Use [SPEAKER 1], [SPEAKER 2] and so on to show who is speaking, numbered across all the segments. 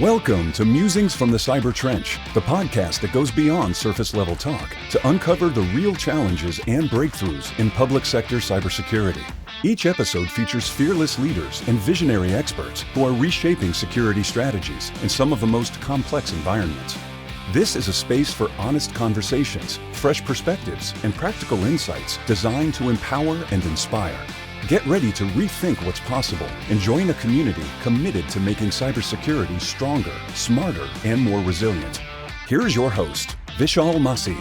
[SPEAKER 1] Welcome to Musings from the Cyber Trench, the podcast that goes beyond surface-level talk to uncover the real challenges and breakthroughs in public sector cybersecurity. Each episode features fearless leaders and visionary experts who are reshaping security strategies in some of the most complex environments. This is a space for honest conversations, fresh perspectives, and practical insights designed to empower and inspire. Get ready to rethink what's possible and join a community committed to making cybersecurity stronger, smarter, and more resilient. Here's your host, Vishal Masih.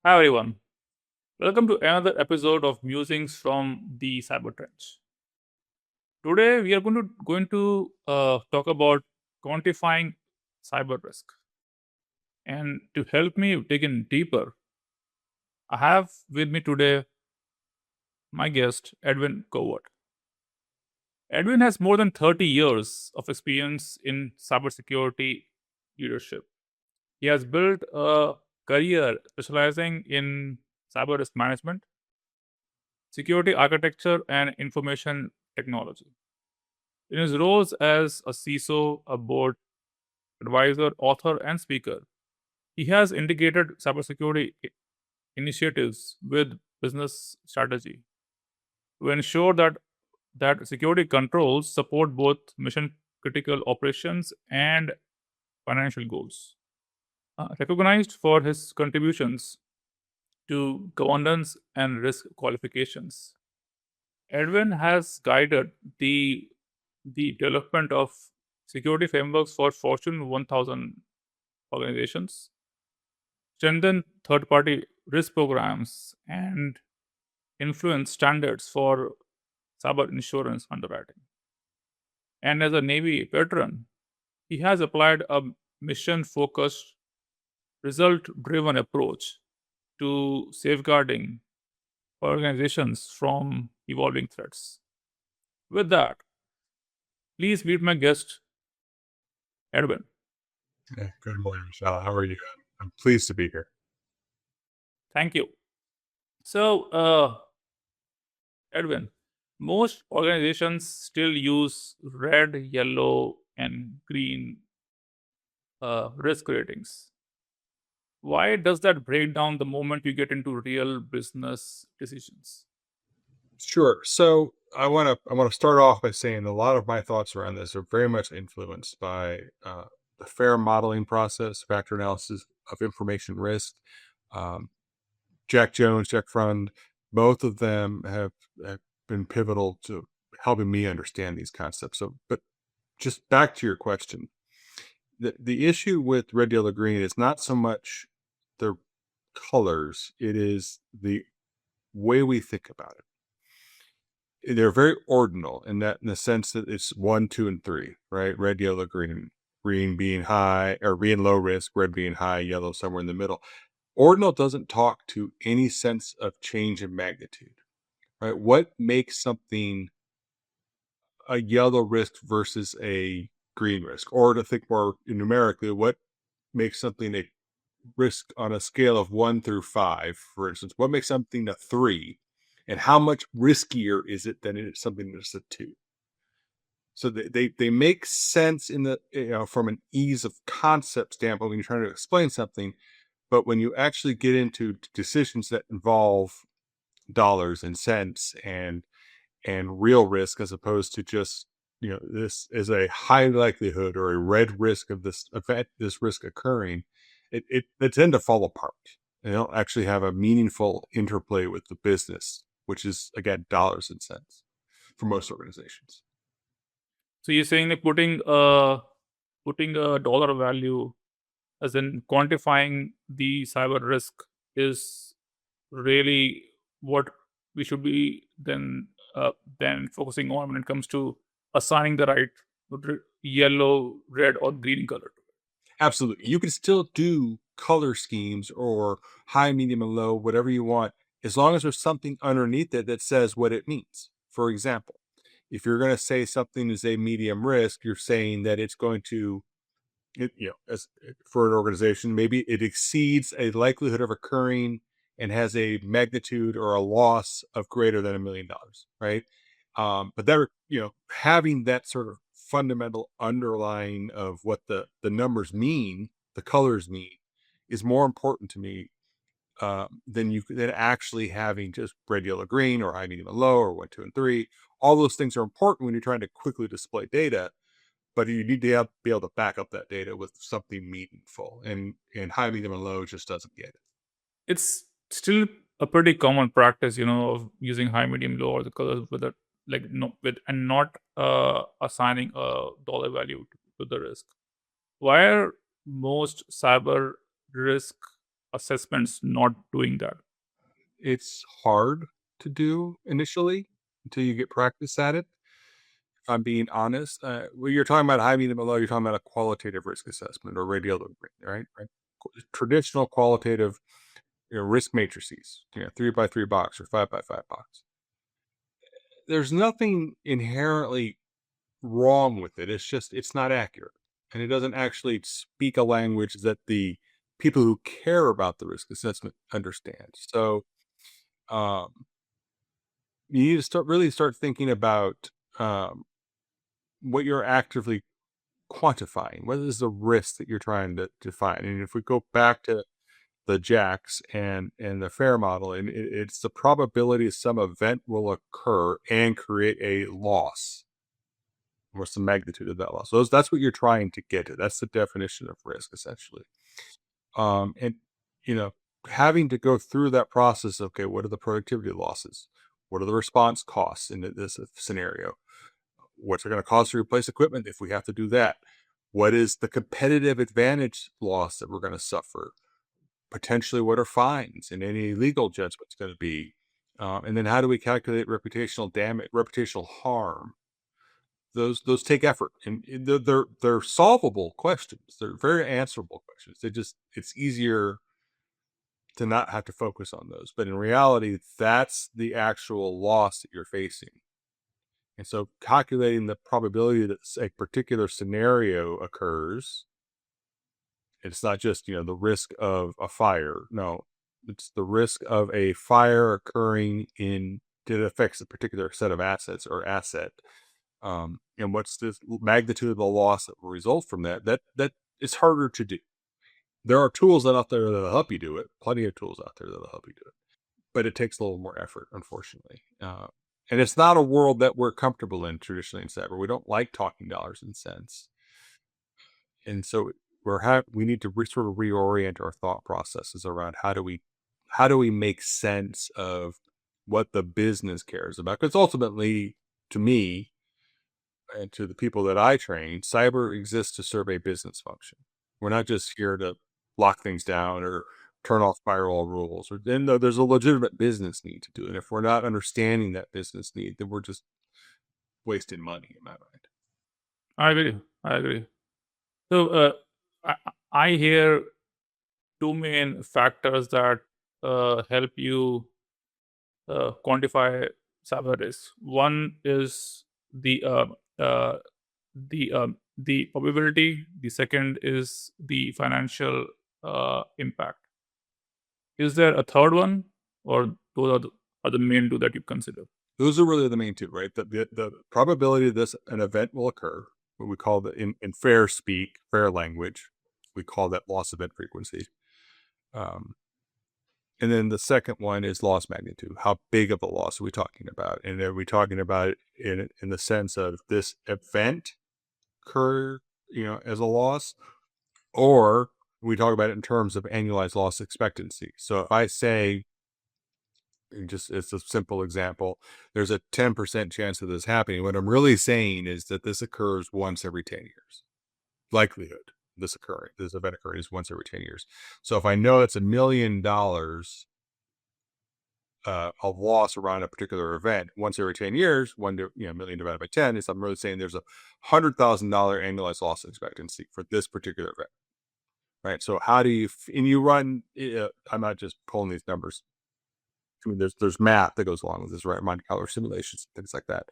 [SPEAKER 2] Hi everyone, welcome to another episode of Musings from the Cyber Trench. Today we are going to talk about quantifying cyber risk. And to help me dig in deeper, I have with me today my guest, Edwin Covert. Edwin has more than 30 years of experience in cybersecurity leadership. He has built a career specializing in cyber risk management, security architecture, and information technology. In his roles as a CISO, a board advisor, author, and speaker, he has integrated cybersecurity initiatives with business strategy to ensure that security controls support both mission critical operations and financial goals. Recognized for his contributions to governance and risk qualifications, Edwin has guided the development of security frameworks for Fortune 1000 organizations, strengthen third-party risk programs, and influence standards for cyber insurance underwriting. And as a Navy veteran, he has applied a mission-focused, result-driven approach to safeguarding organizations from evolving threats. With that, please meet my guest, Edwin.
[SPEAKER 3] Good morning, Michelle. How are you? I'm pleased to be here.
[SPEAKER 2] Thank you. So, Edwin, most organizations still use red, yellow, and green risk ratings. Why does that break down the moment you get into real business decisions?
[SPEAKER 3] Sure. So I want to start off by saying a lot of my thoughts around this are very much influenced by the FAIR modeling process, factor analysis of information risk. Jack Jones, Jack Frund, both of them have been pivotal to helping me understand these concepts. So, but just back to your question, the issue with red, yellow, green is not so much the colors; it is the way we think about it. They're very ordinal in the sense that it's 1, 2, and 3, right? Red, yellow, green. Green being high or being low risk, red being high, yellow somewhere in the middle. Ordinal doesn't talk to any sense of change in magnitude, right? What makes something a yellow risk versus a green risk? Or to think more numerically, what makes something a risk on a scale of 1 through 5, for instance? What makes something a 3? And how much riskier is it than it's something that's a 2? So they make sense in the from an ease of concept standpoint when you're trying to explain something, but when you actually get into decisions that involve dollars and cents and real risk, as opposed to just this is a high likelihood or a red risk of this event, this risk occurring, they tend to fall apart. They don't actually have a meaningful interplay with the business, which is again dollars and cents for most organizations.
[SPEAKER 2] So you're saying like putting a dollar value, as in quantifying the cyber risk, is really what we should be then focusing on when it comes to assigning the right yellow, red, or green color to it.
[SPEAKER 3] Absolutely. You can still do color schemes or high, medium, and low, whatever you want, as long as there's something underneath it that says what it means. For example, if you're going to say something is a medium risk, you're saying that it's going to, as for an organization, maybe it exceeds a likelihood of occurring and has a magnitude or a loss of greater than $1 million, right? But that, having that sort of fundamental underlying of what the numbers mean, the colors mean, is more important to me than actually having just red, yellow, green, or high, medium, and low, or 1, 2, and 3. All those things are important when you're trying to quickly display data, but you need to be able to back up that data with something meaningful. And high, medium, and low just doesn't get it.
[SPEAKER 2] It's still a pretty common practice, of using high, medium, low, or the colors with a and not assigning a dollar value to the risk. Why are most cyber risk assessments not doing that?
[SPEAKER 3] It's hard to do initially until you get practice at it. If I'm being honest, when you're talking about high, medium, and low, you're talking about a qualitative risk assessment or radial, right? Traditional qualitative risk matrices, 3x3 box or 5x5 box. There's nothing inherently wrong with it. It's not accurate, and it doesn't actually speak a language that the people who care about the risk assessment understand. So, you need to start thinking about what you're actively quantifying. What is the risk that you're trying to define? And if we go back to the JAX and the FAIR model, and it's the probability some event will occur and create a loss. What's the magnitude of that loss? So that's what you're trying to get to. That's the definition of risk, essentially. And having to go through that process. Okay, what are the productivity losses? What are the response costs in this scenario? What's it going to cost to replace equipment if we have to do that? What is the competitive advantage loss that we're going to suffer? Potentially, what are fines and any legal judgments going to be? And then how do we calculate reputational damage, reputational harm? Those take effort, and they're solvable questions. They're very answerable questions. It's easier to not have to focus on those. But in reality, that's the actual loss that you're facing. And so calculating the probability that a particular scenario occurs, it's not just, the risk of a fire. No, it's the risk of a fire occurring that affects a particular set of assets or asset. And what's the magnitude of the loss that will result from that? That is harder to do. There are tools out there that'll help you do it. Plenty of tools out there that'll help you do it. But it takes a little more effort, unfortunately. And it's not a world that we're comfortable in traditionally in cyber. We don't like talking dollars and cents. And so we need to sort of reorient our thought processes around how do we make sense of what the business cares about? Because ultimately, to me, and to the people that I train, cyber exists to serve a business function. We're not just here to lock things down or turn off firewall rules. Then there's a legitimate business need to do it. And if we're not understanding that business need, then we're just wasting money, in my mind.
[SPEAKER 2] I agree. So I hear two main factors that help you quantify cyber risk. One is the probability. The second is the financial impact. Is there a third one, or those are the main two that you consider?
[SPEAKER 3] Those are really the main two, right? The probability that an event will occur, what we call in fair speak, fair language, we call that loss event frequency. And then the second one is loss magnitude. How big of a loss are we talking about? And are we talking about it in the sense of this event occur, as a loss, or we talk about it in terms of annualized loss expectancy? So if I say, it's a simple example, there's a 10% chance of this happening. What I'm really saying is that this occurs once every 10 years. Likelihood this event occurring is once every 10 years. So if I know it's $1 million of loss around a particular event once every 10 years, $1 million divided by 10 is, I'm really saying there's $100,000 annualized loss expectancy for this particular event. Right. So how do you, and you run, I'm not just pulling these numbers. I mean, there's math that goes along with this, right? Monte Carlo simulations, things like that.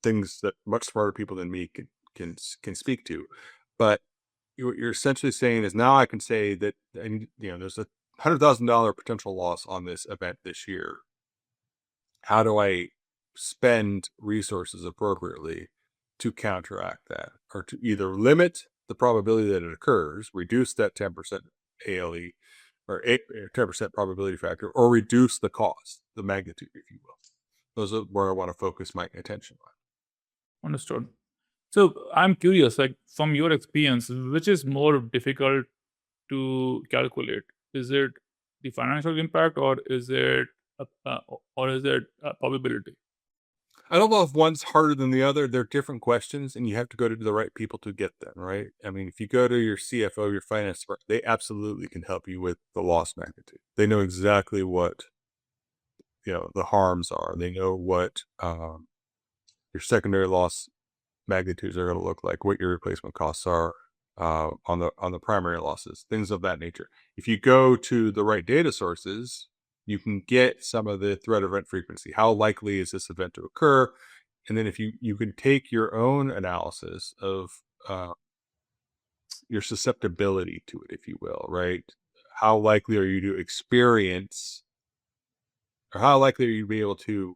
[SPEAKER 3] Things that much smarter people than me can speak to. But what you're essentially saying is, now I can say that, there's $100,000 potential loss on this event this year. How do I spend resources appropriately to counteract that, or to either limit the probability that it occurs, reduce that 10% ALE or 10% probability factor, or reduce the cost, the magnitude, if you will. Those are where I want to focus my attention on.
[SPEAKER 2] Understood. So I'm curious, like from your experience, which is more difficult to calculate? Is it the financial impact, or is it probability?
[SPEAKER 3] I don't know if one's harder than the other. They're different questions, and you have to go to the right people to get them, right? I mean, if you go to your CFO, your finance department, they absolutely can help you with the loss magnitude. They know exactly what, the harms are. They know what your secondary loss magnitudes are going to look like, what your replacement costs are on the primary losses, things of that nature. If you go to the right data sources, you can get some of the threat event frequency. How likely is this event to occur? And then if you can take your own analysis of your susceptibility to it, if you will, right? How likely are you to experience, or how likely are you to be able to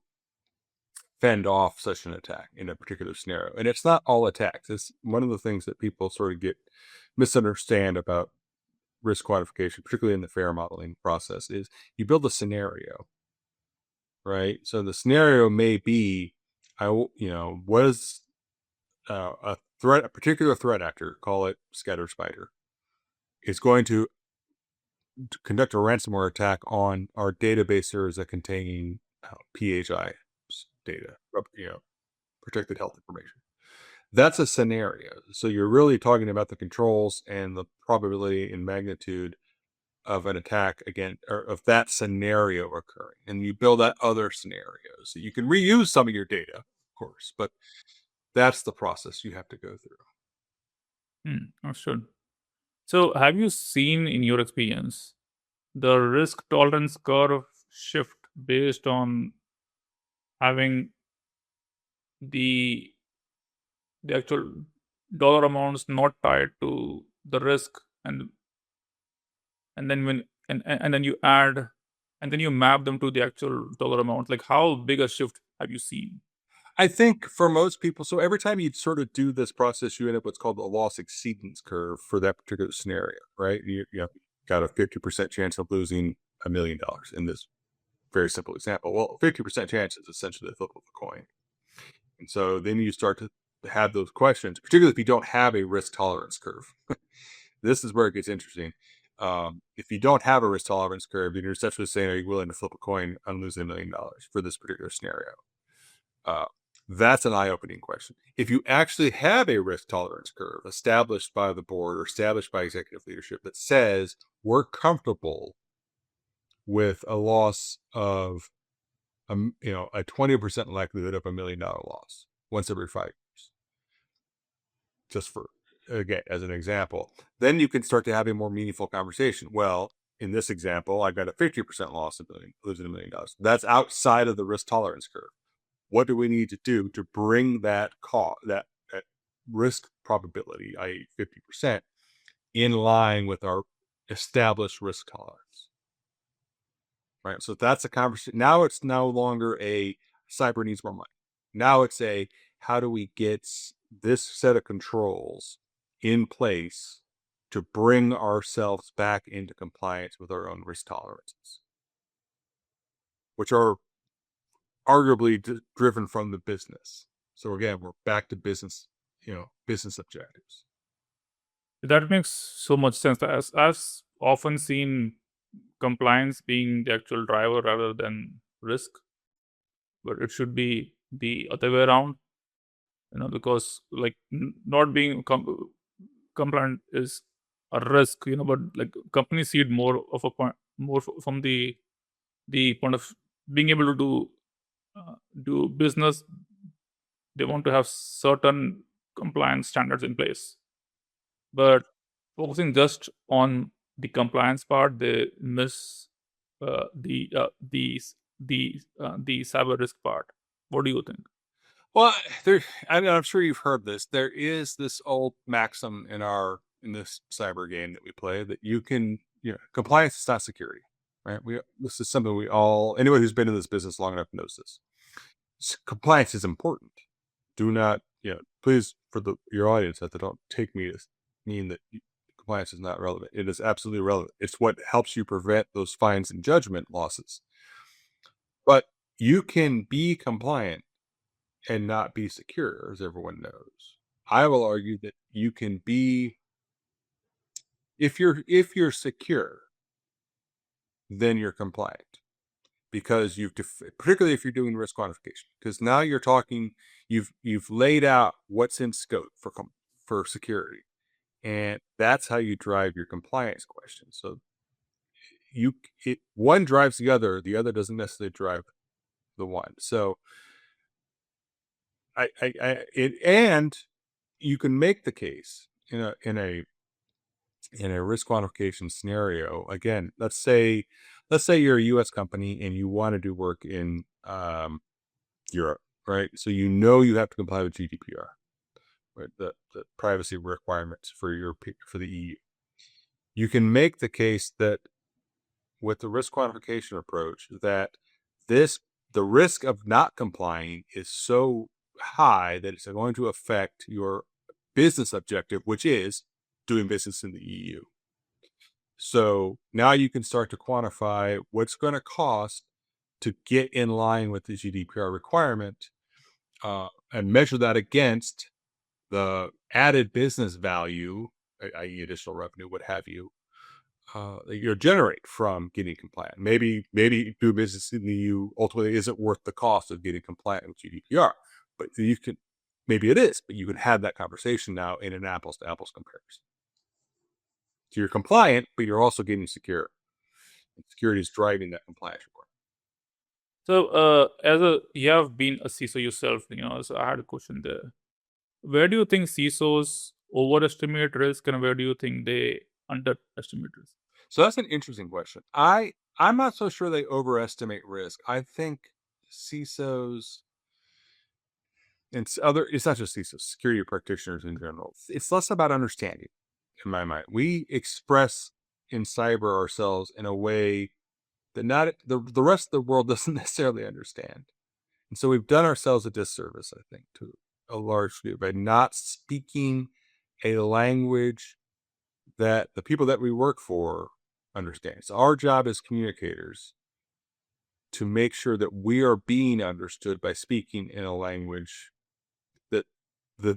[SPEAKER 3] fend off such an attack in a particular scenario? And it's not all attacks. It's one of the things that people sort of misunderstand about risk quantification, particularly in the FAIR modeling process, is you build a scenario, right? So the scenario may be, was a particular threat actor, call it Scatter Spider, is going to conduct a ransomware attack on our database servers that contain PHI data, protected health information. That's a scenario. So you're really talking about the controls and the probability and magnitude of an attack again, or of that scenario occurring. And you build out other scenarios. So you can reuse some of your data, of course, but that's the process you have to go through.
[SPEAKER 2] Understood. So have you seen in your experience the risk tolerance curve shift based on having the actual dollar amounts not tied to the risk, and then then you add, and then you map them to the actual dollar amount? Like, how big a shift have you seen?
[SPEAKER 3] I think for most people, so every time you sort of do this process, you end up what's called the loss exceedance curve for that particular scenario, right? You got a 50% chance of losing $1 million in this very simple example. Well, 50% chance is essentially the flip of a coin. And so then you start to have those questions, particularly if you don't have a risk tolerance curve. This is where it gets interesting. If you don't have a risk tolerance curve, then you're essentially saying, are you willing to flip a coin on losing $1 million for this particular scenario? That's an eye-opening question. If you actually have a risk tolerance curve established by the board or established by executive leadership that says we're comfortable with a loss of a 20% likelihood of $1 million loss once every 5 years, just for, again, as an example, then you can start to have a more meaningful conversation. Well, in this example, I got a 50% loss of losing $1 million. That's outside of the risk tolerance curve. What do we need to do to bring that risk probability, i.e. 50%, in line with our established risk tolerance? Right. So that's a conversation. Now it's no longer a cyber needs more money. Now it's how do we get this set of controls in place to bring ourselves back into compliance with our own risk tolerances, which are arguably driven from the business. So again, we're back to business, business objectives.
[SPEAKER 2] That makes so much sense. As I've often seen compliance being the actual driver rather than risk, but it should be the other way around, because like not being compliant is a risk, but like companies see it more of a point, more from the point of being able to do business. They want to have certain compliance standards in place, but focusing just on the compliance part, they miss the cyber risk part. What do you think?
[SPEAKER 3] Well, I'm sure you've heard this. There is this old maxim in this cyber game that we play that you can compliance is not security, right? This is something anyone who's been in this business long enough knows this. Compliance is important. Do not, please, for your audience, that they don't take me to mean that compliance is not relevant. It is absolutely relevant. It's what helps you prevent those fines and judgment losses. But you can be compliant and not be secure, as everyone knows. I will argue that you can be, if you're secure, then you're compliant. Because particularly if you're doing risk quantification, because now you're talking, you've laid out what's in scope for security, and that's how you drive your compliance question. So one drives the other doesn't necessarily drive the one. So and you can make the case in a risk quantification scenario. Again, let's say you're a U.S. company and you want to do work in Europe, right? So you have to comply with GDPR, right? The privacy requirements for the EU. You can make the case that with the risk quantification approach, that the risk of not complying is so high that it's going to affect your business objective, which is doing business in the EU. So now you can start to quantify what's going to cost to get in line with the GDPR requirement, and measure that against the added business value, i.e. additional revenue, what have you, that you generate from getting compliant. Maybe do business in the EU ultimately isn't worth the cost of getting compliant with GDPR, but maybe it is, but you can have that conversation now in an apples to apples comparison. So you're compliant, but you're also getting secure. And security is driving that compliance requirement.
[SPEAKER 2] So, you have been a CISO yourself, so I had a question there. Where do you think CISOs overestimate risk, and where do you think they underestimate risk?
[SPEAKER 3] So that's an interesting question. I'm not so sure they overestimate risk. I think CISOs, it's not just CISOs, security practitioners in general. It's less about understanding, in my mind. We express in cyber ourselves in a way that not the rest of the world doesn't necessarily understand. And so we've done ourselves a disservice, I think, to a large degree by not speaking a language that the people that we work for understand. So our job as communicators to make sure that we are being understood by speaking in a language that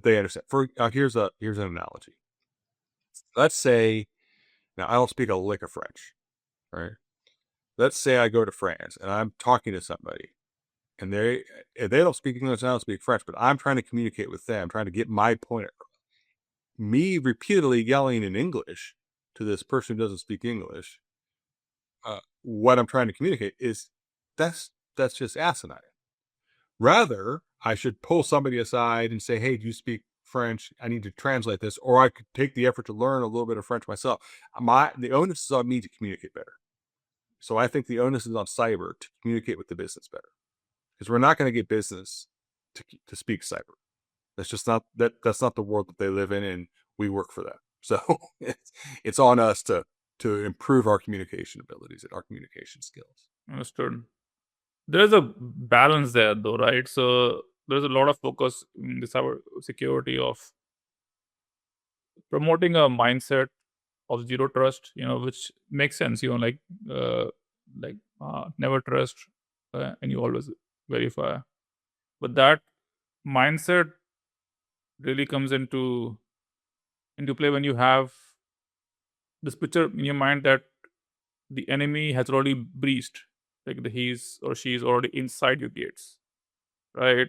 [SPEAKER 3] they understand. Here's an analogy. Let's say, now I don't speak a lick of French, right? Let's say I go to France and I'm talking to somebody, and they don't speak English, I don't speak French, but I'm trying to communicate with them, trying to get my point across. Me repeatedly yelling in English to this person who doesn't speak English, what I'm trying to communicate is that's just asinine. Rather, I should pull somebody aside and say, hey, do you speak French? I need to translate this, or I could take the effort to learn a little bit of French myself. The onus is on me to communicate better. So I think the onus is on cyber to communicate with the business better, because we're not going to get business to speak cyber. That's just not that's not the world that they live in, and we work for that. So it's on us to improve our communication abilities and our communication skills.
[SPEAKER 2] Understood. There's a balance there, though, right? So there's a lot of focus in the cybersecurity of promoting a mindset of zero trust, which makes sense, never trust, and you always verify. But that mindset really comes into play when you have this picture in your mind that the enemy has already breached, like he's or she is already inside your gates, right?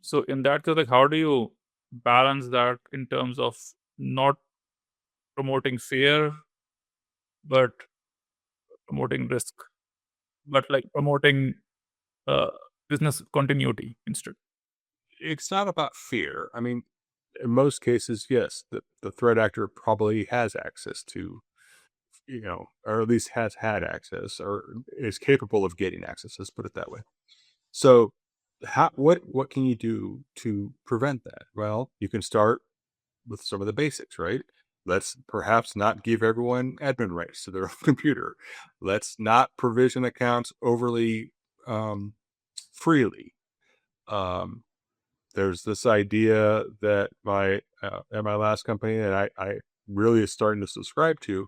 [SPEAKER 2] So in that case, how do you balance that in terms of not promoting fear, but promoting risk, but promoting business continuity instead?
[SPEAKER 3] It's not about fear. I mean, in most cases, yes, the threat actor probably has access to, or at least has had access or is capable of getting access. Let's put it that way. So what can you do to prevent that? Well, you can start with some of the basics, right? Let's perhaps not give everyone admin rights to their own computer. Let's not provision accounts overly freely. There's this idea that at my last company that I really is starting to subscribe to,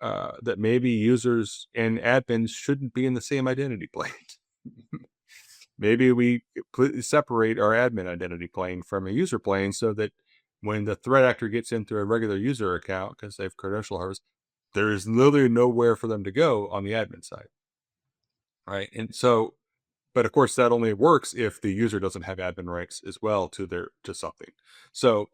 [SPEAKER 3] that maybe users and admins shouldn't be in the same identity plane. Maybe we completely separate our admin identity plane from a user plane so that when the threat actor gets into a regular user account because they've credential harvest, there is literally nowhere for them to go on the admin side. Right. And so, but of course, that only works if the user doesn't have admin rights as well to something. So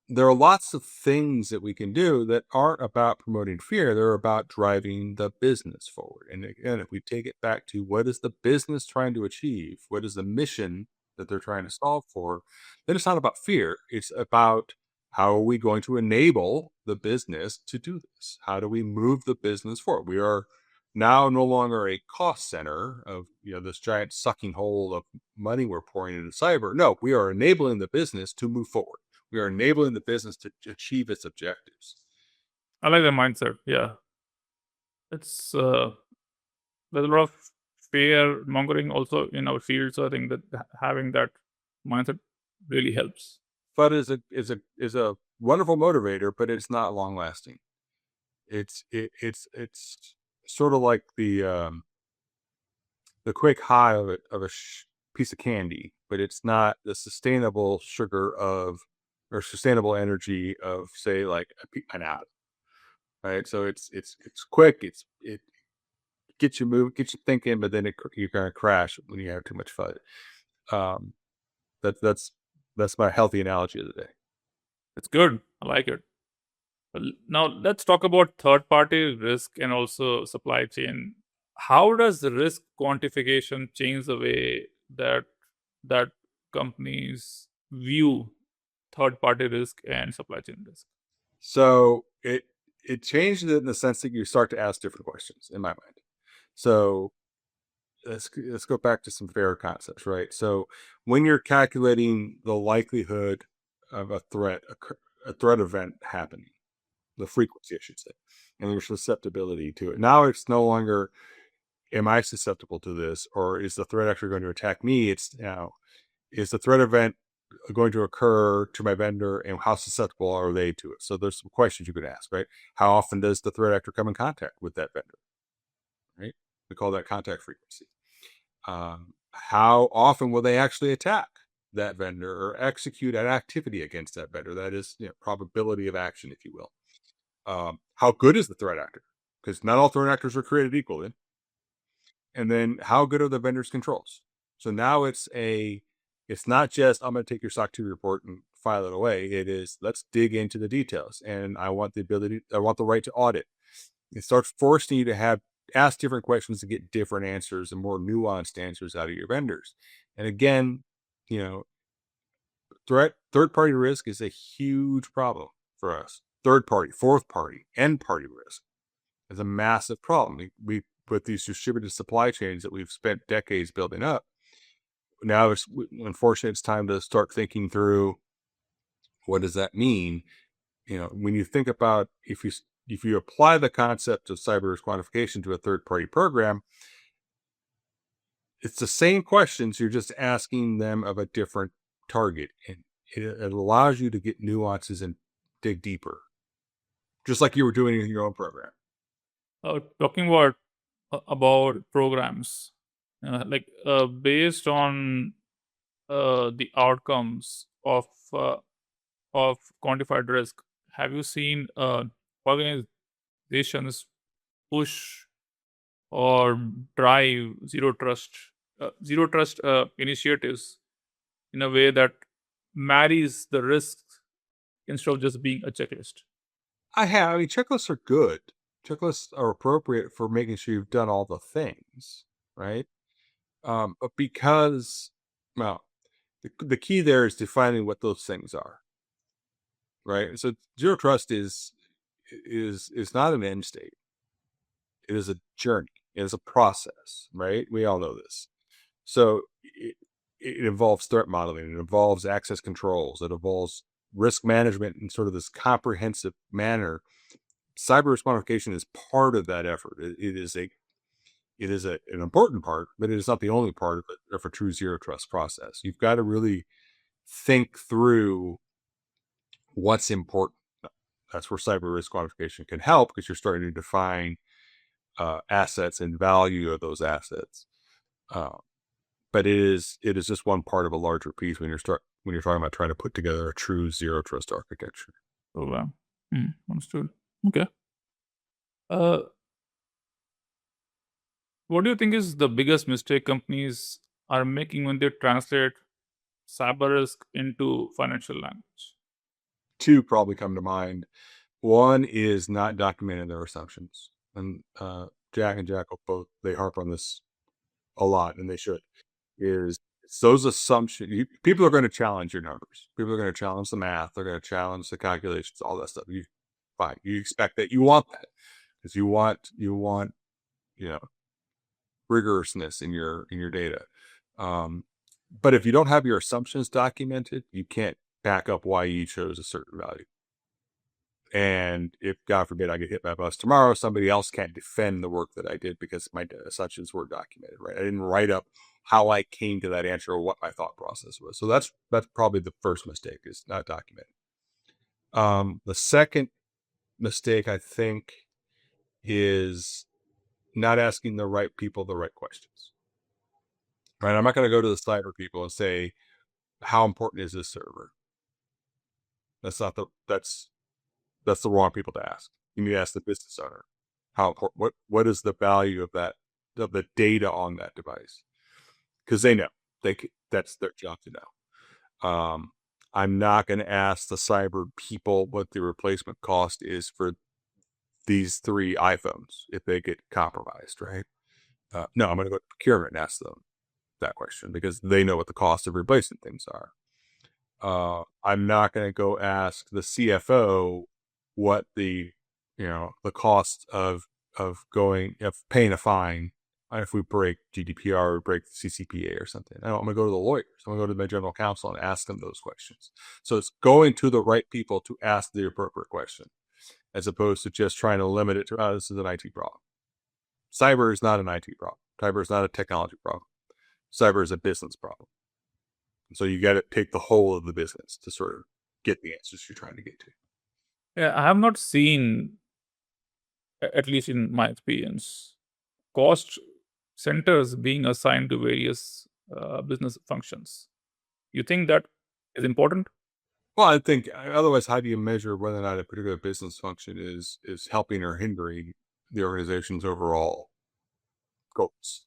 [SPEAKER 3] there are lots of things that we can do that aren't about promoting fear. They're about driving the business forward. And again, if we take it back to what is the business trying to achieve, what is the mission that they're trying to solve for, then it's not about fear. It's about how are we going to enable the business to do this? How do we move the business forward? We are now no longer a cost center of this giant sucking hole of money we're pouring into cyber. No, we are enabling the business to move forward. We are enabling the business to achieve its objectives.
[SPEAKER 2] I like the mindset. Yeah, it's there's a lot of fear mongering also in our field, so I think that having that mindset really helps.
[SPEAKER 3] FUD is a wonderful motivator, but it's not long lasting. It's sort of like the quick high of a piece of candy, but it's not the sustainable sugar or sustainable energy of, say, like an atom. Right. So it's quick. It gets you moving, gets you thinking, but then you're going to crash when you have too much FUD. That's my healthy analogy of the day.
[SPEAKER 2] It's good. I like it. Well, now let's talk about third-party risk and also supply chain. How does the risk quantification change the way that companies view third-party risk and supply chain risk?
[SPEAKER 3] So it changed it in the sense that you start to ask different questions in my mind. So let's go back to some fair concepts, right? So when you're calculating the likelihood of a threat event happening, the frequency, I should say, and your susceptibility to it. Now it's no longer, am I susceptible to this, or is the threat actually going to attack me? It's now, is the threat event going to occur to my vendor, and how susceptible are they to it? So there's some questions you could ask, right? How often does the threat actor come in contact with that vendor? Right? We call that contact frequency. How often will they actually attack that vendor or execute an activity against that vendor? That is, probability of action, if you will. How good is the threat actor? Because not all threat actors are created equal. And then how good are the vendor's controls? So now it's not just, I'm going to take your SOC 2 report and file it away. It is, let's dig into the details. And I want the right to audit. It starts forcing you to ask different questions to get different answers and more nuanced answers out of your vendors. And again, third-party risk is a huge problem for us. Third party, fourth party, end party risk is a massive problem. We with these distributed supply chains that we've spent decades building up. Now unfortunately it's time to start thinking through, what does that mean? When you think about, if you apply the concept of cyber risk quantification to a third party program, it's the same questions, you're just asking them of a different target, and it allows you to get nuances and dig deeper, just like you were doing in your own program.
[SPEAKER 2] Talking about programs, based on the outcomes of quantified risk, have you seen organizations push or drive zero trust initiatives in a way that marries the risks instead of just being a checklist?
[SPEAKER 3] I mean, checklists are good. Checklists are appropriate for making sure you've done all the things, right? But because, well, the key there is defining what those things are, right? So zero trust is not an end state. It is a journey. It is a process, right? We all know this. So it involves threat modeling. It involves access controls. It involves risk management in sort of this comprehensive manner, cyber risk quantification is part of that effort. It is an important part, but it is not the only part of a true zero trust process. You've got to really think through what's important. That's where cyber risk quantification can help, because you're starting to define assets and value of those assets. But it is just one part of a larger piece when you're talking about trying to put together a true zero trust architecture.
[SPEAKER 2] Oh wow. Understood. Okay. What do you think is the biggest mistake companies are making when they translate cyber risk into financial language?
[SPEAKER 3] Two probably come to mind. One is not documenting their assumptions, and Jack and Jack both, they harp on this a lot, and they should. Is those assumptions? People are going to challenge your numbers. People are going to challenge the math. They're going to challenge the calculations, all that stuff. Fine. You expect that. You want that, because you want rigorousness in your data. But if you don't have your assumptions documented, you can't back up why you chose a certain value. And if, God forbid, I get hit by a bus tomorrow, somebody else can't defend the work that I did because my assumptions were documented, right? I didn't write up how I came to that answer or what my thought process was. So that's probably the first mistake, is not documented. The second mistake, I think, is not asking the right people the right questions. Right? I'm not going to go to the cyber people and say, how important is this server? That's the wrong people to ask. You need to ask the business owner, how important, what is the value of the data on that device? Because they know, that's their job to know. I'm not going to ask the cyber people what the replacement cost is for these 3 iPhones if they get compromised, right? No, I'm going to go to procurement and ask them that question, because they know what the cost of replacing things are. I'm not going to go ask the CFO what the cost of paying a fine if we break GDPR or break the CCPA or something. I'm going to go to the lawyers. I'm going to go to my general counsel and ask them those questions. So it's going to the right people to ask the appropriate question, as opposed to just trying to limit it to, this is an IT problem. Cyber is not an IT problem. Cyber is not a technology problem. Cyber is a business problem. So you got to take the whole of the business to sort of get the answers you're trying to get to.
[SPEAKER 2] Yeah, I have not seen, at least in my experience, cost centers being assigned to various business functions. You think that is important?
[SPEAKER 3] Well, I think otherwise, how do you measure whether or not a particular business function is helping or hindering the organization's overall goals?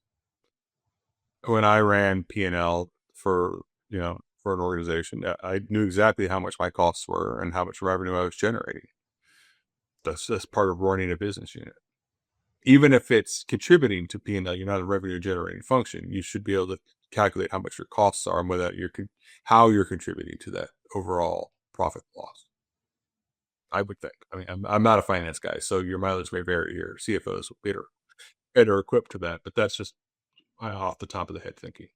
[SPEAKER 3] When I ran P&L for an organization, I knew exactly how much my costs were and how much revenue I was generating. That's part of running a business unit. Even if it's contributing to P&L, you're not a revenue generating function. You should be able to calculate how much your costs are and how you're contributing to that overall profit loss. I would think. I mean, I'm not a finance guy, so your mileage may vary. Your CFOs will be better equipped to that, but that's just off the top of the head thinking.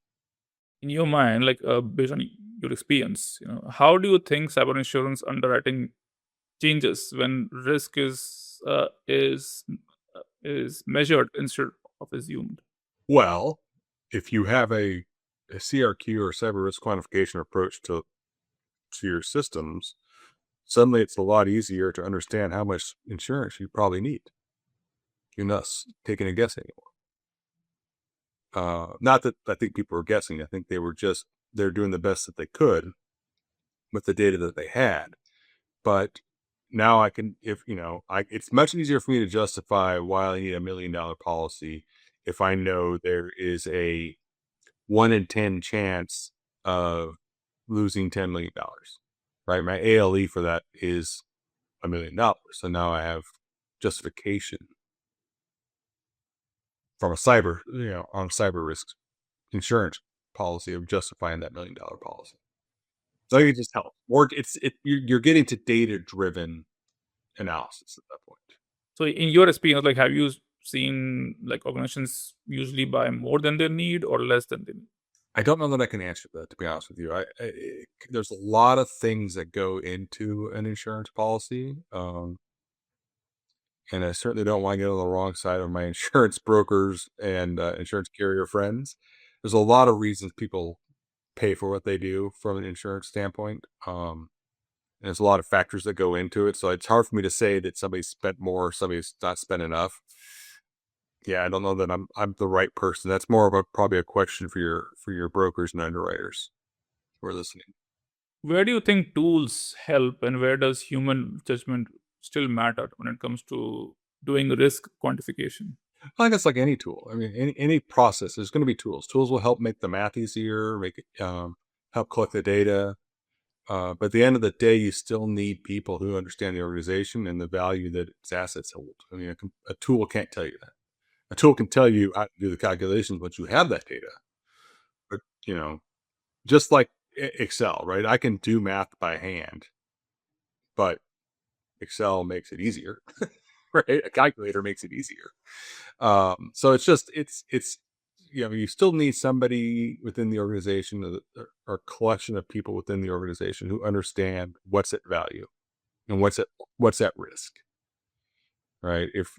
[SPEAKER 2] In your mind, like based on your experience, how do you think cyber insurance underwriting changes when risk is measured instead of assumed?
[SPEAKER 3] Well, if you have a CRQ or cyber risk quantification approach to your systems, suddenly it's a lot easier to understand how much insurance you probably need. You're not taking a guess anymore. Not that I think people were guessing. I think they're doing the best that they could with the data that they had. But now it's much easier for me to justify why I need $1 million policy if I know there is a 1 in 10 chance of losing $10 million, right? My ALE for that is $1 million. So now I have justification from on a cyber risk insurance policy of justifying that $1 million policy. So it just helps. Or you're getting to data-driven analysis at that point.
[SPEAKER 2] So in your experience, like, have you seen like organizations usually buy more than they need or less than they need?
[SPEAKER 3] I don't know that I can answer that, to be honest with you. There's a lot of things that go into an insurance policy, and I certainly don't want to get on the wrong side of my insurance brokers and insurance carrier friends. There's a lot of reasons people pay for what they do from an insurance standpoint. And there's a lot of factors that go into it. So it's hard for me to say that somebody spent more, somebody's not spent enough. Yeah, I don't know that I'm the right person. That's more of probably a question for your brokers and underwriters who are listening.
[SPEAKER 2] Where do you think tools help, and where does human judgment still matter when it comes to doing risk quantification?
[SPEAKER 3] I think it's like any tool. I mean, any process, there's going to be tools. Tools will help make the math easier, make it help collect the data. But at the end of the day, you still need people who understand the organization and the value that its assets hold. I mean, a tool can't tell you that. A tool can tell you how to do the calculations once you have that data. But, just like Excel, right? I can do math by hand, but Excel makes it easier, right? A calculator makes it easier. So you still need somebody within the organization or a collection of people within the organization who understand what's at value and what's at risk, right? If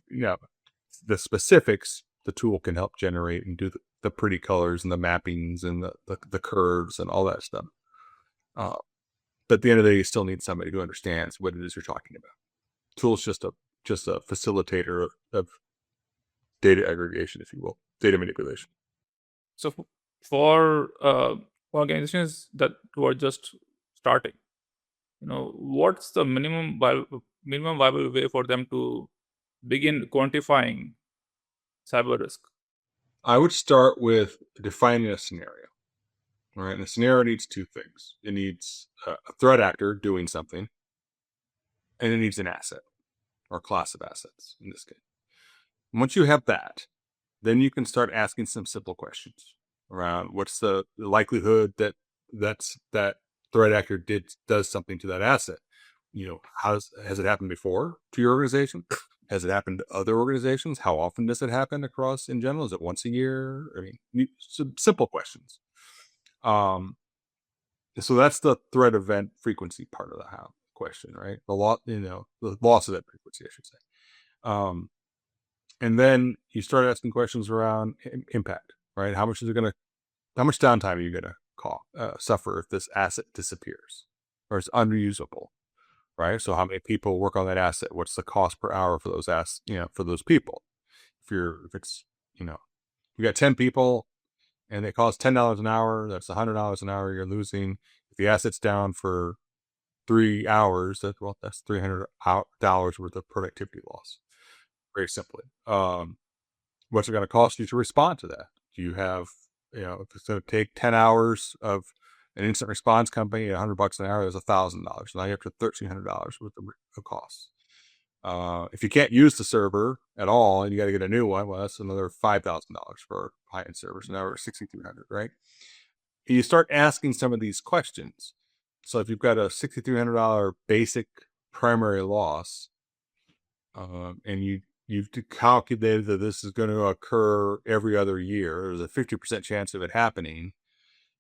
[SPEAKER 3] the specifics, the tool can help generate and do the pretty colors and the mappings and the curves and all that stuff. But at the end of the day, you still need somebody who understands what it is you're talking about. Tool's just a facilitator of data aggregation, if you will, data manipulation.
[SPEAKER 2] So for organizations that were just starting, what's the minimum viable way for them to begin quantifying cyber risk?
[SPEAKER 3] I would start with defining a scenario. All right, and a scenario needs two things. It needs a threat actor doing something, and it needs an asset or class of assets in this case. And once you have that, then you can start asking some simple questions around what's the likelihood that that threat actor does something to that asset. Has it happened before to your organization? Has it happened to other organizations? How often does it happen across in general? Is it once a year? I mean, some simple questions. So that's the threat event frequency part of the question, right? The loss of that frequency, I should say. And then you start asking questions around impact, right? How much downtime are you going to suffer if this asset disappears or is unusable, right? So how many people work on that asset? What's the cost per hour for those for those people? If it's, you got 10 people and they cost $10 an hour, that's $100 an hour you're losing. If the asset's down for 3 hours, that's $300 worth of productivity loss. Very simply. What's it going to cost you to respond to that? Do you have, if it's going to take 10 hours of an instant response company at $100 an hour, there's $1,000. Now you're up to $1,300 worth of costs. If you can't use the server at all and you got to get a new one, well, that's another $5,000 for high-end servers. So now we're at $6,300, right? You start asking some of these questions. So if you've got a $6,300 basic primary loss, and you've calculated that this is going to occur every other year, there's a 50% chance of it happening.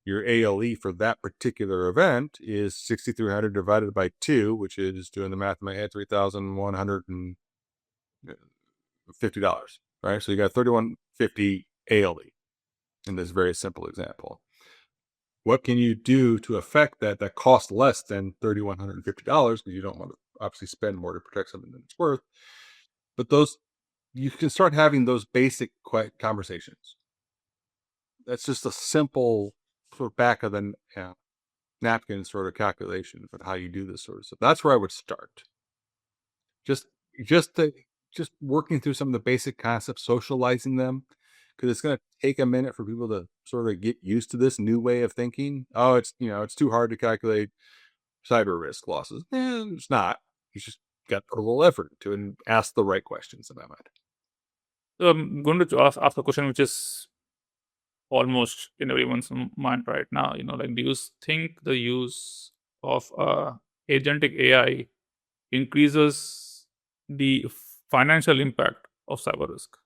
[SPEAKER 3] Your ALE for that particular event is 6,300 divided by 2, which is, doing the math in my head, $3,150, right? So you got $3,150 ALE in this very simple example. What can you do to affect that costs less than $3,150, because you don't want to obviously spend more to protect something than it's worth? But you can start having those basic conversations. That's just a simple sort of back of the napkin sort of calculation of how you do this sort of stuff. That's where I would start. Just working through some of the basic concepts, socializing them, because it's going to take a minute for people to sort of get used to this new way of thinking. Oh, it's too hard to calculate cyber risk losses. It's not. You just got to put a little effort into it and ask the right questions in my mind.
[SPEAKER 2] So I'm going to ask a question which is almost in everyone's mind right now. Do you think the use of agentic AI increases the financial impact of cyber risk?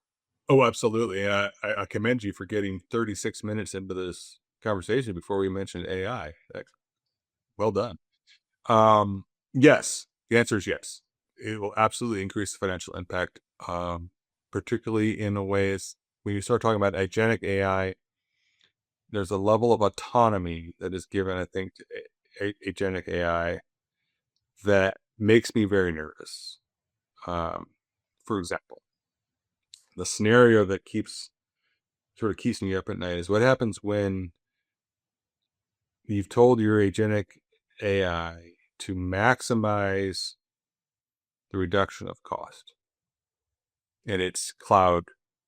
[SPEAKER 3] Oh, absolutely. And I commend you for getting 36 minutes into this conversation before we mentioned AI. Well done. Yes, the answer is yes. It will absolutely increase the financial impact, particularly in a ways when you start talking about agentic AI. There's a level of autonomy that is given, I think, to agentic AI that makes me very nervous. For example, the scenario that sort of keeps me up at night is what happens when you've told your agentic AI to maximize the reduction of cost in its cloud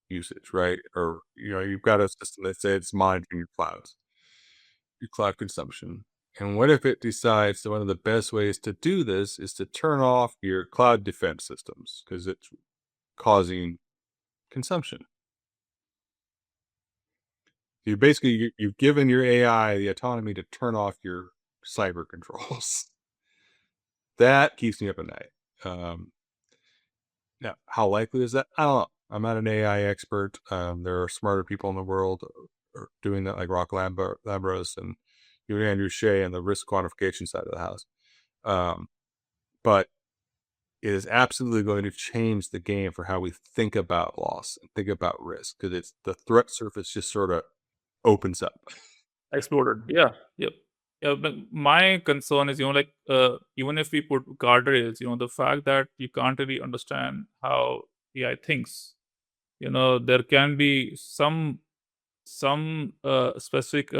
[SPEAKER 3] usage, right? Or, you've got a system that says it's monitoring your cloud consumption. And what if it decides that one of the best ways to do this is to turn off your cloud defense systems because it's causing consumption? You've given your AI the autonomy to turn off your cyber controls. That keeps me up at night. Now, how likely is that? I don't know. I'm not an AI expert. There are smarter people in the world doing that, like Rock Lambros and Andrew Shea on the risk quantification side of the house. But it is absolutely going to change the game for how we think about loss and think about risk, because it's the threat surface just sort of opens up.
[SPEAKER 2] Exploded. Yeah. Yep. Yeah, but my concern is, even if we put guardrails, the fact that you can't really understand how AI thinks, there can be some specific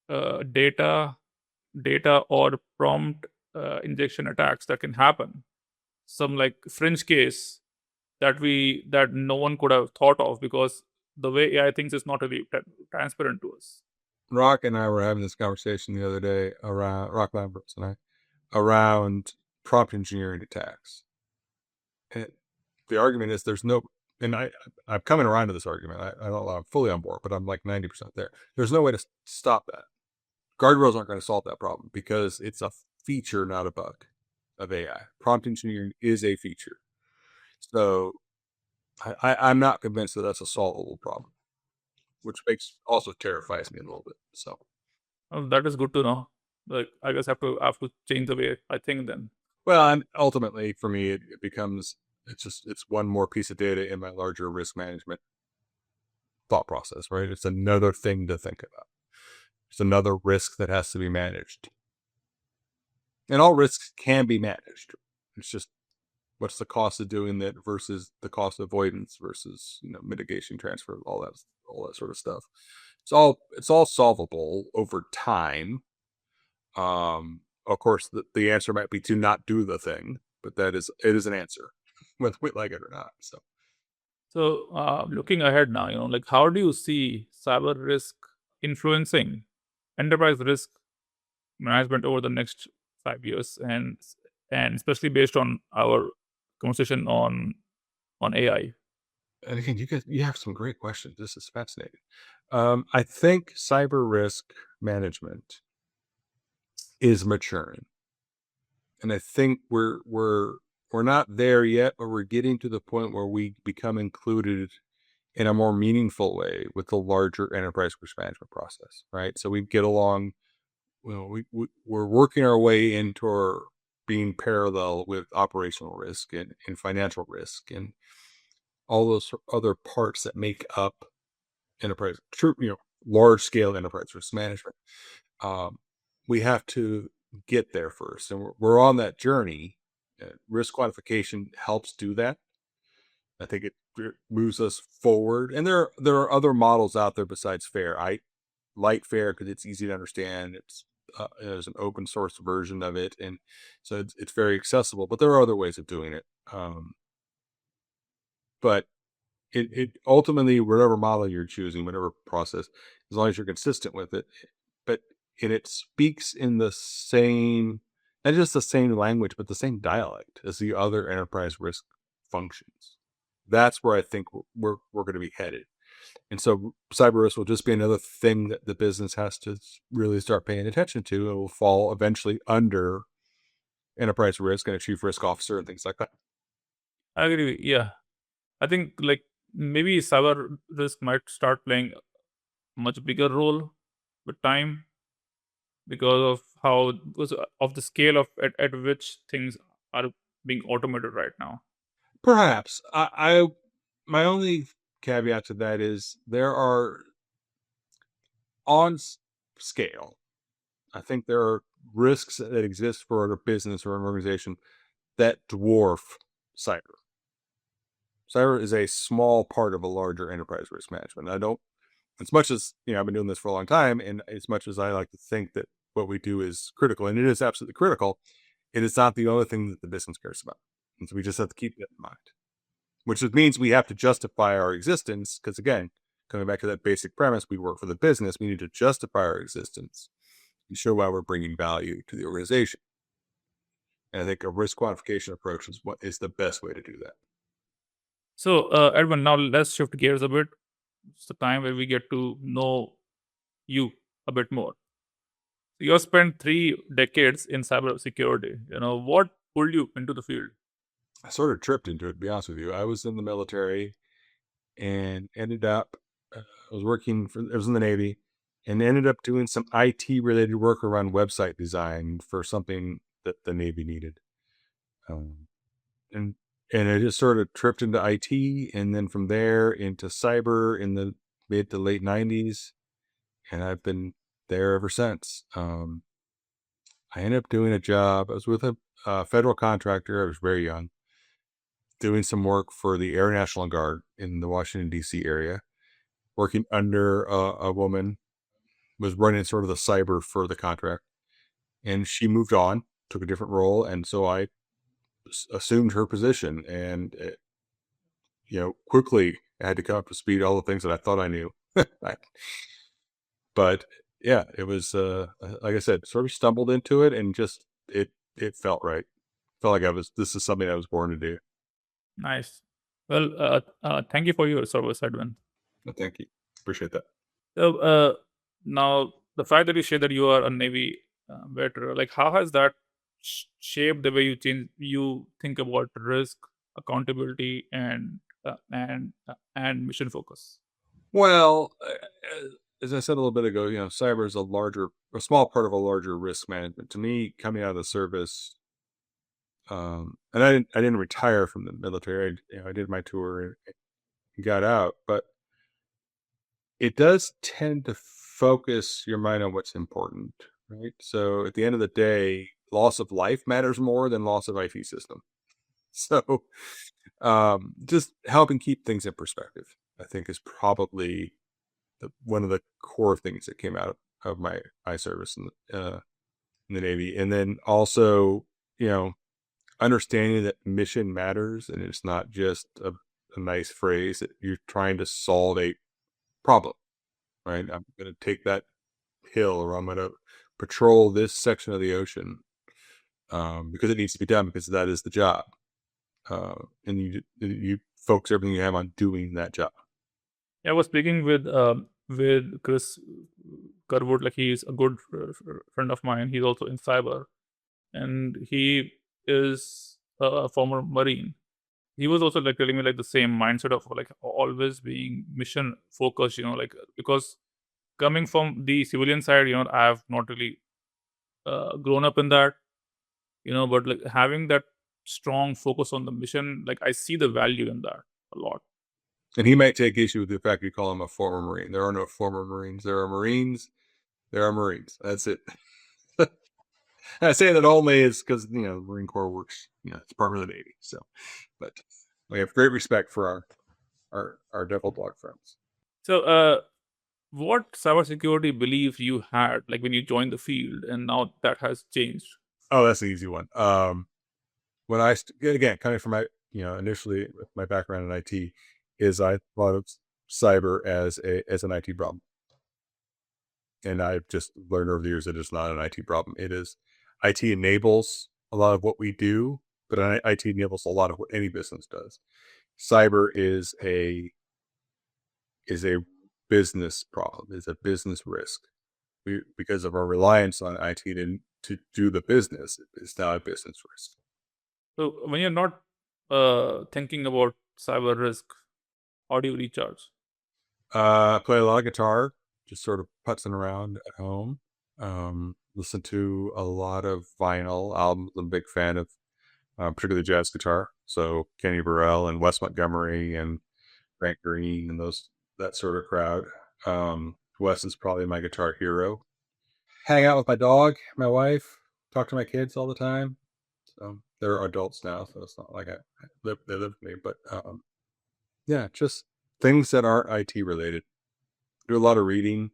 [SPEAKER 2] data or prompt injection attacks that can happen. Some like fringe case that no one could have thought of, because the way AI thinks is not really transparent to us.
[SPEAKER 3] Rock and I were having this conversation the other day Rock Lambros and I around prompt engineering attacks. And the argument is and I'm coming around to this argument. I don't know, I'm fully on board, but I'm like 90% there. There's no way to stop that. Guardrails aren't going to solve that problem because it's a feature, not a bug of AI. Prompt engineering is a feature. So I'm not convinced that that's a solvable problem, which also terrifies me a little bit. So
[SPEAKER 2] That is good to know. Like, I guess I have to change the way I think then.
[SPEAKER 3] Well, and ultimately for me, it becomes, it's one more piece of data in my larger risk management thought process, right? It's another thing to think about. It's another risk that has to be managed. And all risks can be managed. It's just, what's the cost of doing that versus the cost of avoidance versus, mitigation, transfer, all that sort of stuff. It's all solvable over time. Of course, the answer might be to not do the thing, but it is an answer, whether we like it or not.
[SPEAKER 2] So looking ahead now, like, how do you see cyber risk influencing enterprise risk management over the next 5 years, and especially based on our conversation on AI?
[SPEAKER 3] And again, you have some great questions. This is fascinating. I think cyber risk management is maturing, and I think we're not there yet, but we're getting to the point where we become included in a more meaningful way with the larger enterprise risk management process, right? So we get along. We're working our way into being parallel with operational risk and financial risk and all those other parts that make up enterprise, large scale enterprise risk management. We have to get there first, and we're on that journey. Risk quantification helps do that. I think it moves us forward, and there are other models out there besides FAIR. I like FAIR because it's easy to understand. There's an open source version of it, and so it's very accessible. But there are other ways of doing it. But it ultimately, whatever model you're choosing, whatever process, as long as you're consistent with it, and it speaks in the same, not just the same language, but the same dialect as the other enterprise risk functions. That's where I think we're going to be headed. And so cyber risk will just be another thing that the business has to really start paying attention to. It will fall eventually under enterprise risk and a chief risk officer and things like that.
[SPEAKER 2] I agree. Yeah, I think, like, maybe cyber risk might start playing a much bigger role with time because of the scale at which things are being automated right now?
[SPEAKER 3] Perhaps. My only caveat to that is there are scale. I think there are risks that exist for a business or an organization that dwarf cyber. Cyber is a small part of a larger enterprise risk management. I don't, as much as, I've been doing this for a long time, and as much as I like to think that what we do is critical, and it is absolutely critical, it is not the only thing that the business cares about. And so we just have to keep that in mind, which means we have to justify our existence. Because again, coming back to that basic premise, we work for the business. We need to justify our existence and show why we're bringing value to the organization. And I think a risk quantification approach is the best way to do that.
[SPEAKER 2] So, Edwin, now let's shift gears a bit. It's the time where we get to know you a bit more. You have spent 3 decades in cybersecurity. What pulled you into the field?
[SPEAKER 3] I sort of tripped into it, to be honest with you. I was in the military and ended up, I was in the Navy and ended up doing some IT related work around website design for something that the Navy needed. And I just sort of tripped into IT, and then from there into cyber in the mid to late 90s. And I've been there ever since. I ended up doing a job. I was with a federal contractor. I was very young, doing some work for the Air National Guard in the Washington, D.C. area, working under a woman, was running sort of the cyber for the contract. And she moved on, took a different role. And so I assumed her position, and quickly I had to come up to speed all the things that I thought I knew. But yeah, it was like I said, sort of stumbled into it, and just it felt right. Felt like this is something I was born to do.
[SPEAKER 2] Nice. Well, thank you for your service, Edwin.
[SPEAKER 3] Thank you. Appreciate that.
[SPEAKER 2] So, now the fact that you say that you are a Navy veteran, like how has that shaped the way you think about risk, accountability, and mission focus?
[SPEAKER 3] Well, as I said a little bit ago, cyber is a small part of a larger risk management. To me, coming out of the service, and I didn't retire from the military. I did my tour and got out, but it does tend to focus your mind on what's important, right? So at the end of the day, loss of life matters more than loss of IT system. So just helping keep things in perspective, I think, is probably one of the core things that came out of my service in the Navy. And then also, understanding that mission matters, and it's not just a nice phrase, that you're trying to solve a problem, right? I'm going to take that hill, or I'm going to patrol this section of the ocean because it needs to be done, because that is the job. And you focus everything you have on doing that job.
[SPEAKER 2] Yeah, I was speaking with Chris Kerwood. Like, he's a good friend of mine. He's also in cyber, and he is a former Marine. He was also like telling me like the same mindset of like always being mission focused. Because coming from the civilian side, I have not really grown up in that. But like having that strong focus on the mission, like I see the value in that a lot.
[SPEAKER 3] And he might take issue with the fact you call him a former Marine. There are no former Marines. There are Marines. There are Marines. That's it. I say that only is because, the Marine Corps works, it's part of the Navy. So, but we have great respect for our devil dog friends.
[SPEAKER 2] So, what cybersecurity beliefs you had like when you joined the field, and now that has changed?
[SPEAKER 3] Oh, that's an easy one. When again, coming from my, initially with my background in IT, is I thought of cyber as an IT problem. And I've just learned over the years that it's not an IT problem. IT enables a lot of what we do, but IT enables a lot of what any business does. Cyber is a business problem, is a business risk. Because of our reliance on IT to do the business, it's now a business risk.
[SPEAKER 2] So when you're not thinking about cyber risk, how do you recharge?
[SPEAKER 3] I play a lot of guitar, just sort of putzing around at home. Listen to a lot of vinyl albums. I'm a big fan of particularly jazz guitar. So Kenny Burrell and Wes Montgomery and Grant Green and that sort of crowd. Wes is probably my guitar hero. Hang out with my dog, my wife, talk to my kids all the time. So they're adults now, so it's not like they live with me. But yeah, just things that aren't IT related. Do a lot of reading.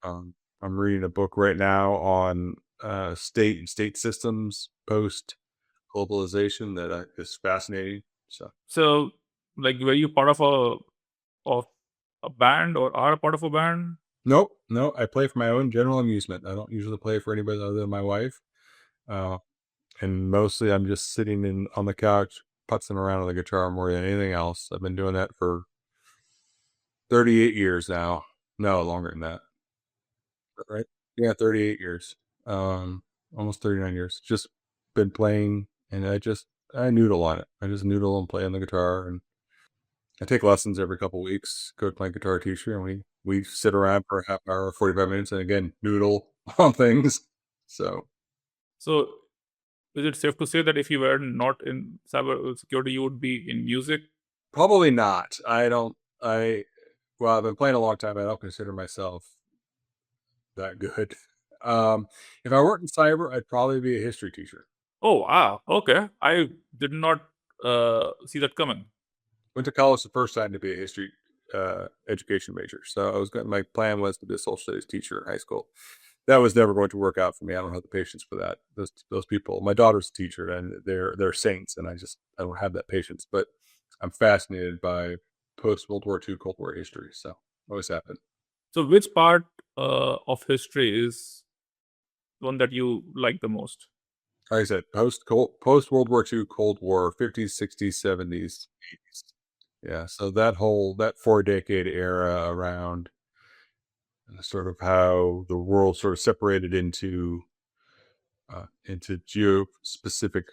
[SPEAKER 3] I'm reading a book right now on state and state systems post globalization that is fascinating.
[SPEAKER 2] So, like, were you part of a band or are a part of a band?
[SPEAKER 3] Nope, no. I play for my own general amusement. I don't usually play for anybody other than my wife. And mostly I'm just sitting on the couch, putzing around on the guitar more than anything else. I've been doing that for 38 years now. No, longer than that. Right? Yeah, 38 years. Almost 39 years. Just been playing, and I noodle on it. I just noodle and play on the guitar, and I take lessons every couple weeks. Go to my guitar teacher, and we sit around for a half hour or 45 minutes, and again noodle on things. So
[SPEAKER 2] is it safe to say that if you were not in cyber security, you would be in music?
[SPEAKER 3] probably not. Well, I've been playing a long time. I don't consider myself that good. If I weren't in cyber, I'd probably be a history teacher.
[SPEAKER 2] Oh, wow. Okay. I did not see that coming.
[SPEAKER 3] Went to college the first time to be a history education major. So my plan was to be a social studies teacher in high school. That was never going to work out for me. I don't have the patience for that. Those people. My daughter's a teacher, and they're saints, and I don't have that patience. But I'm fascinated by post World War II, Cold War history. So always happened.
[SPEAKER 2] So, which part of history is one that you like the most?
[SPEAKER 3] Like I said, post World War II, Cold War, 50s, 60s, 70s, 80s. Yeah. So that 4-decade era around sort of how the world sort of separated into geo-specific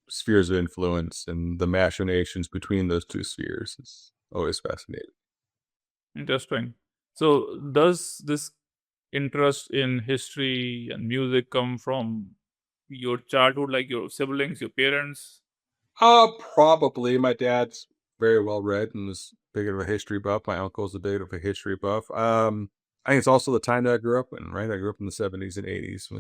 [SPEAKER 3] spheres of influence, and the machinations between those two spheres is always fascinating.
[SPEAKER 2] Interesting. So, does this interest in history and music come from your childhood, like your siblings, your parents?
[SPEAKER 3] Probably. My dad's very well read and was big of a history buff. My uncle's a bit of a history buff. I think it's also the time that I grew up in, right? I grew up in the 70s and 80s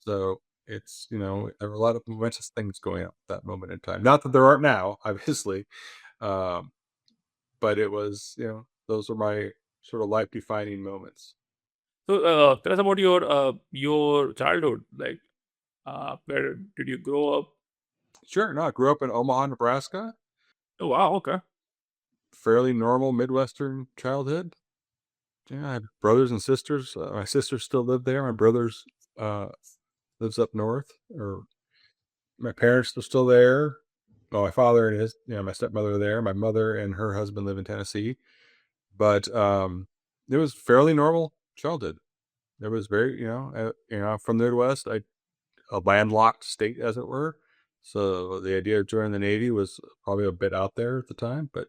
[SPEAKER 3] so it's, there were a lot of momentous things going on at that moment in time. Not that there aren't now, obviously. Um, but it was, those were my sort of life defining moments.
[SPEAKER 2] So, tell us about your childhood. Like, where did you grow up?
[SPEAKER 3] Sure. No, I grew up in Omaha, Nebraska.
[SPEAKER 2] Oh, wow. Okay.
[SPEAKER 3] Fairly normal Midwestern childhood. Yeah, I have brothers and sisters. My sisters still live there. My brother's lives up north, or my parents are still there. Well, my father and my stepmother are there. My mother and her husband live in Tennessee. But it was fairly normal childhood. It was very, from the Midwest, a landlocked state, as it were. So the idea of joining the Navy was probably a bit out there at the time. But,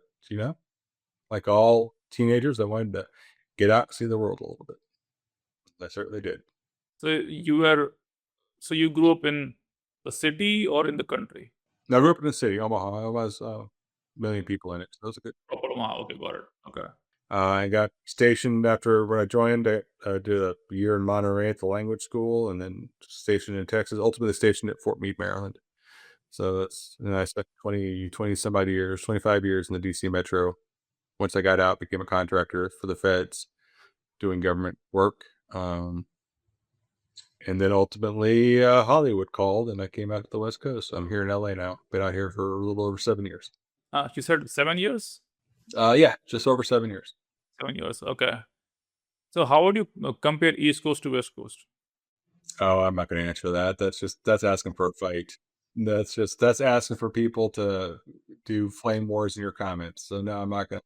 [SPEAKER 3] like all teenagers, I wanted to get out and see the world a little bit. I certainly did.
[SPEAKER 2] So you grew up in the city or in the country?
[SPEAKER 3] Now, I grew up in the city, Omaha. I was a million people in it. So it was a good.
[SPEAKER 2] Proper Omaha. Okay, got it. Okay.
[SPEAKER 3] I got stationed after when I joined. I did a year in Monterey at the language school, and then stationed in Texas. Ultimately stationed at Fort Meade, Maryland. So I spent 20 some odd years, 25 years in the DC Metro. Once I got out, became a contractor for the feds, doing government work. And then ultimately Hollywood called, and I came out to the West Coast. I'm here in LA now. Been out here for a little over 7 years.
[SPEAKER 2] You said 7 years?
[SPEAKER 3] Yeah, just over 7 years.
[SPEAKER 2] 7 years. Okay. So how would you compare East Coast to West Coast?
[SPEAKER 3] Oh, I'm not going to answer that. That's asking for a fight. That's asking for people to do flame wars in your comments. So no, I'm not going to.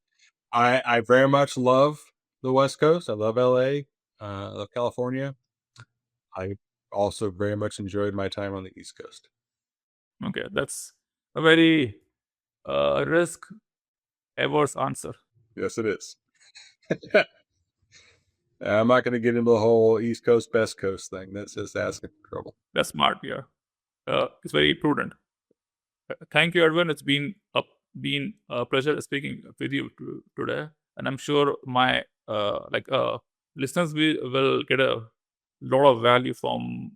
[SPEAKER 3] I very much love the West Coast. I love LA. I love California. I also very much enjoyed my time on the East Coast.
[SPEAKER 2] Okay, that's a very risk-averse answer.
[SPEAKER 3] Yes, it is. I'm not going to get into the whole East Coast, West Coast thing. That's just asking for trouble.
[SPEAKER 2] That's smart, yeah. It's very prudent. Thank you, Edwin. It's been a pleasure speaking with you today, and I'm sure my listeners will get a lot of value from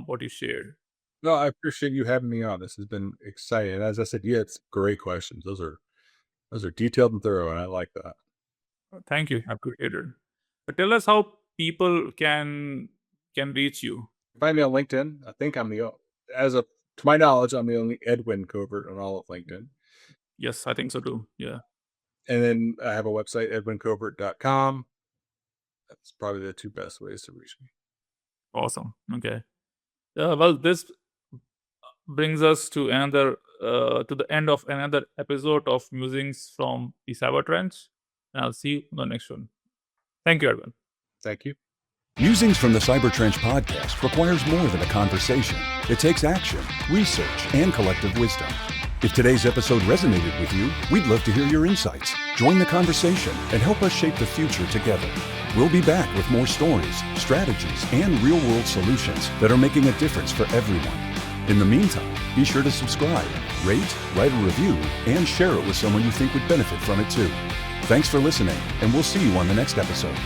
[SPEAKER 2] what you shared.
[SPEAKER 3] No, I appreciate you having me on. This has been exciting. As I said, yeah, it's great questions. Those are detailed and thorough, and I like that.
[SPEAKER 2] Thank you. I appreciate it. But tell us how people can reach you.
[SPEAKER 3] Find me on LinkedIn. I think to my knowledge, I'm the only Edwin Covert on all of LinkedIn.
[SPEAKER 2] Yes, I think so too. Yeah.
[SPEAKER 3] And then I have a website, edwincovert.com. That's probably the two best ways to reach me.
[SPEAKER 2] Awesome. Okay. Well, this brings us to the end of another episode of Musings from the Cyber Trench. And I'll see you on the next one. Thank you, Edwin.
[SPEAKER 3] Thank you.
[SPEAKER 1] Musings from the Cyber Trench podcast requires more than a conversation. It takes action, research, and collective wisdom. If today's episode resonated with you, we'd love to hear your insights. Join the conversation and help us shape the future together. We'll be back with more stories, strategies, and real-world solutions that are making a difference for everyone. In the meantime, be sure to subscribe, rate, write a review, and share it with someone you think would benefit from it too. Thanks for listening, and we'll see you on the next episode.